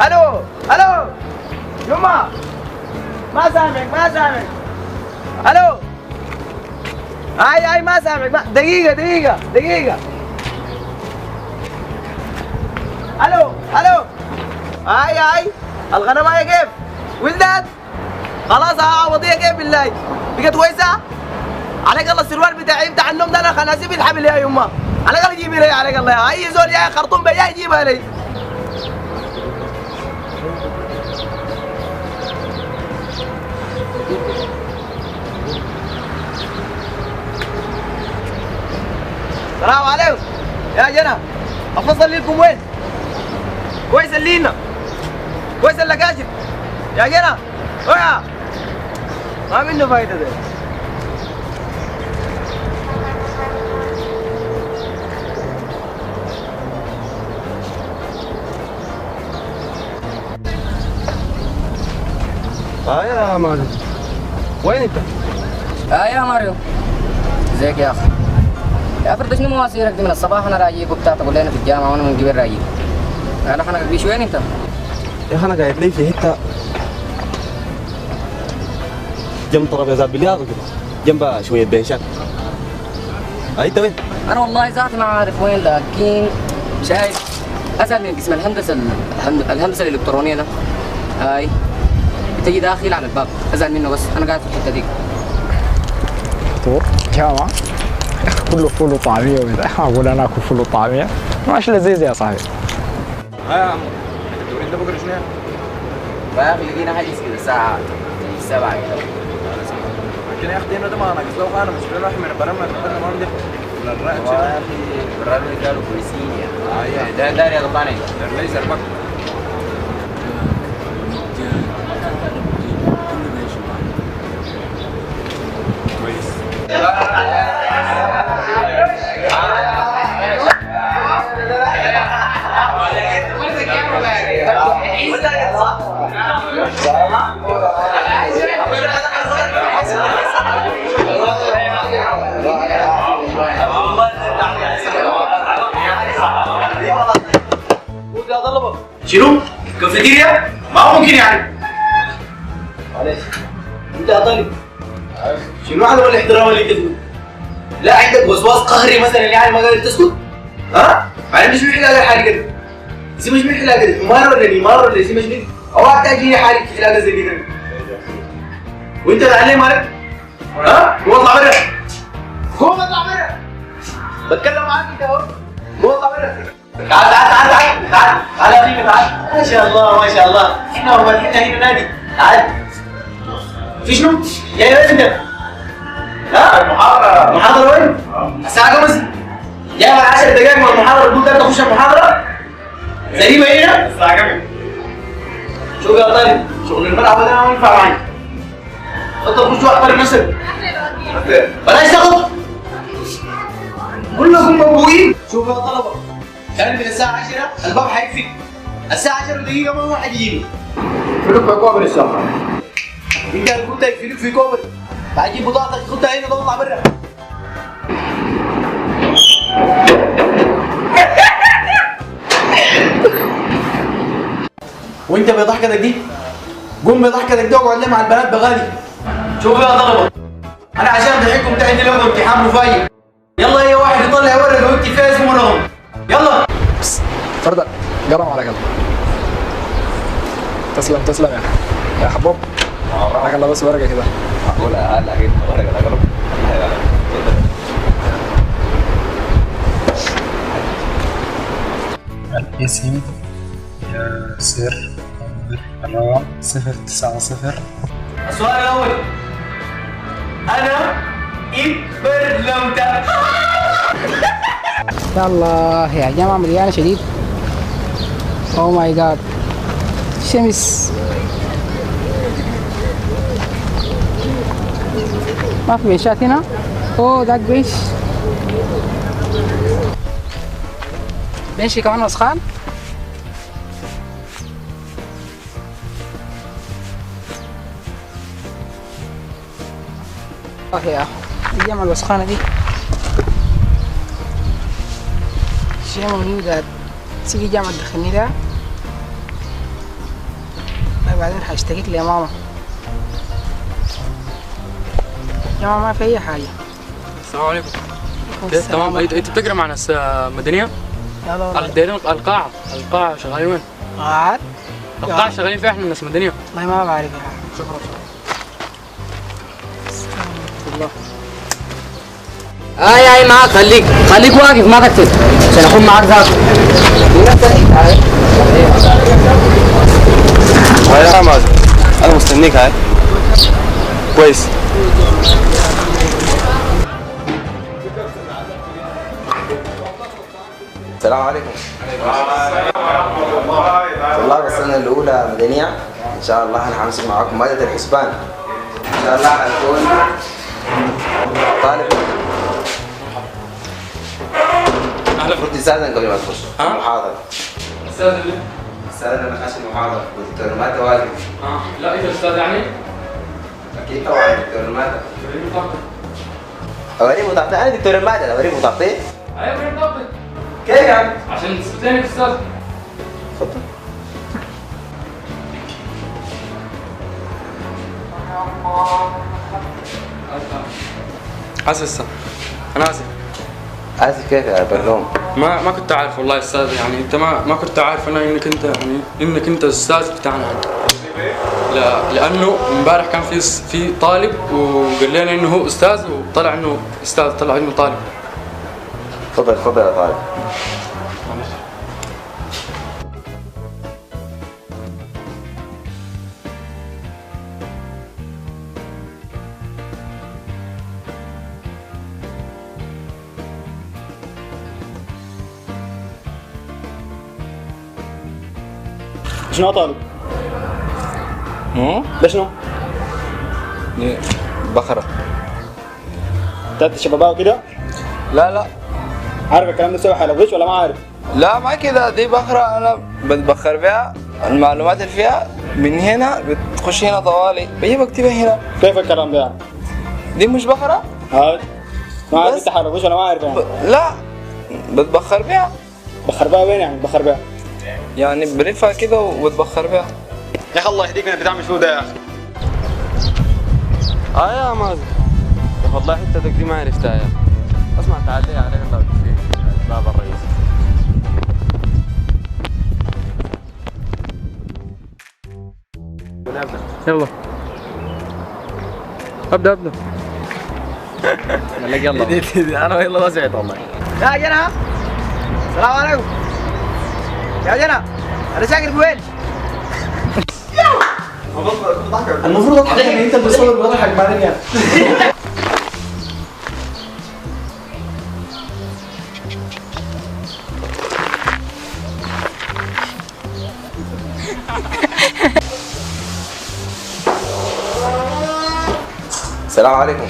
الو الو يما ما سامعك ما سامعك. الو هاي ما سامعك دقيقة دقيقة دقيقة. الو الو هاي الغنم هاي كيف؟ ولدت؟ خلاص هعوضيها كيف بالله؟ بقت كويسة؟ عليك الله السروال بتاعي بتاع النوم ده انا خناسيب الحبل يا يما. عليك الله جيبي لي عليك الله اي زول يا خرطوم بيا يجيبها لي. السلام عليكم يا جنى. افصل لكم وين؟ كويس اللينا كويس اللقاشف يا جنى. ويا ما منه فايدة ده. يا ماريو وين انت؟ يا ماريو ازيك يا اخي؟ يا فرد شنو مواسيرك دي من الصباح انا راجيك وبتاع تقول لنا في الجامعه وانا من قبل راجيك. انا خنقك بيش وين انت؟ يا اخي انا قاعد لي في حته جنب ترابيزات بلياردو كده جنب شويه بنشات. انت وين؟ انا والله ذاتي ما عارف وين لكن شايف اسال من قسم الهندسه الالكترونيه ده. هاي تجي داخل على الباب ازعل منه بس انا قاعد في الحته دي. دكتور جامعة كله فول وطعمية وكذا اقول انا اكل فول وطعمية ماشي لذيذ يا صاحبي. يا عم الدوري ده بكره شنو؟ يا اخي لقينا حاجز كده الساعه 7 كده. لكن يا اخي دينا ده ما ناقص له انا مش بنروح من برامج نقدر ما عندي ولا الرأي يا اخي البرامج قالوا كويسين يعني. ده يا ضباني ده ليس البك كويس. شنو؟ كافيتيريا؟ ما هو ممكن يعني. معلش انت يا طالب شنو عدم الاحترام اللي انت فيه؟ لا عندك وسواس قهري مثلا يعني ما قادر تسكت؟ ها؟ يعني مش محتاج حاجه كده. زي مش محتاج كده مره ولا نيمار ولا زي مش كده. او تجيني حالك في حاجه زي كده. وانت تعلم مالك؟ ها؟ هو اطلع بره. هو اطلع بره. بتكلم معاك انت اهو. هو اطلع بره. تعال تعال تعال تعال تعال يا اخي تعال. ما شاء الله ما شاء الله احنا فاتحين هنا نادي. تعال. في شنو؟ جاي وين انت؟ ها؟ المحاضرة وين؟ الساعة كم مثلا؟ جاي بعد 10 دقايق من المحاضرة تقول ده تخش المحاضرة؟ سليمة هنا؟ الساعة كم؟ شوف يا طالب شغل الملعب ده ما ينفع معايا. انت تخش واحد طالب مثلا. بلاش تاخد. كلكم موجودين. شوف يا طلبة كان من الساعة 10 الباب هيقفل. الساعة 10 دقيقة ما واحد يجيني. فلوك في كوبري الساعة. انت كنت يفيدوك في كوبري. هجيب بضاعتك خدها هنا واطلع برا. وانت بضحكتك دي قوم بضحكتك دي واقعد لي مع البنات بغالي. شوفوا يا طلبة انا عشان ضحككم بتاعي دي لو امتحان مفاجئ. يلا اي واحد يطلع ورقه ويكتب فيها اسمه ورقم. يلا بس فردا قرم على قلب. تسلم تسلم يا حبوب. معاك الله بس ورقه كده. معقولة هلا كده ورقه اقرب. الاسم ياسر الرقم 090. السؤال الاول انا اتبرلمت. يلا يا جماعة مليانة شديد. او ماي جاد شمس ما في بيشات هنا. اوه ذاك بيش بيشي كمان وسخان. يا الجامعة الوسخانة دي شيء ممنوع. تيجي جامعة تدخلني ده والله بعدين حاشتكيك لي يا ماما. يا ماما ما في اي حاجه. السلام عليكم. تمام. انت بتقرا مع ناس مدنيه؟ لا لا والله. الديرين القاعه شغالين وين؟ قاعد القاعه شغالين فيها احنا ناس مدنيه. والله ما بعرف يا حاجه. شكرا. الله. اي معاك، خليك واقف ما تكتب عشان اكون معاك ذاك. هاي يا مازن، انا مستنيك. هاي كويس. السلام عليكم. والله السنة الأولى مدنية إن شاء الله أنا حمسك معاكم مادة الحسبان. إن شاء الله حنكون طالب. المفروض تستأذن قبل ما تخش المحاضرة. استاذن انا خاشي المحاضرة والدكتور ماتا واقف. لا انت الاستاذ يعني؟ اكيد طبعا دكتور ماتا. اوريه بطاقتي انا دكتور ماتا، اوريه بطاقتي. ايوه وريني بطاقتك. كيف يعني؟ عشان تثبت لي انك استاذ. تفضل. اسف انا اسف. اسف كيف يا بلوم؟ ما كنت عارف والله يا استاذ، يعني انت ما كنت عارف انا انك انت الاستاذ بتاعنا يعني. لا لانه امبارح كان في طالب وقال لنا انه هو استاذ وطلع انه استاذ، طلع انه طالب. تفضل يا طالب. شنو طالب؟ ده شنو؟ بقرة. بتاعت الشباباوي كده؟ لا عارف الكلام ده سوى حلويش ولا ما عارف؟ لا ما كده، دي بخرة أنا بتبخر بيها المعلومات اللي فيها من هنا بتخش هنا طوالي بجيب اكتبها هنا. كيف الكلام ده يعني؟ دي مش بخرة؟ هاي ما عارف بس. انت حلويش ولا ما عارف يعني؟ لا بتبخر بيها. بخر بها وين يعني بخر بها؟ يعني بلفها كده وبتبخر بيها. يا اخي الله يهديك انت بتعمل شو ده يا اخي؟ يا مازن والله حتتك دي ما عرفتها يا اسمع تعال لي عليك الله في باب الرئيس. يلا ابدا قال لك يلا انا والله ما سمعت والله. يا جنى السلام عليكم. يا جنى انا ساكن وين؟ المفروض اضحك ان انت بتصور بضحك بعدين يعني. السلام عليكم.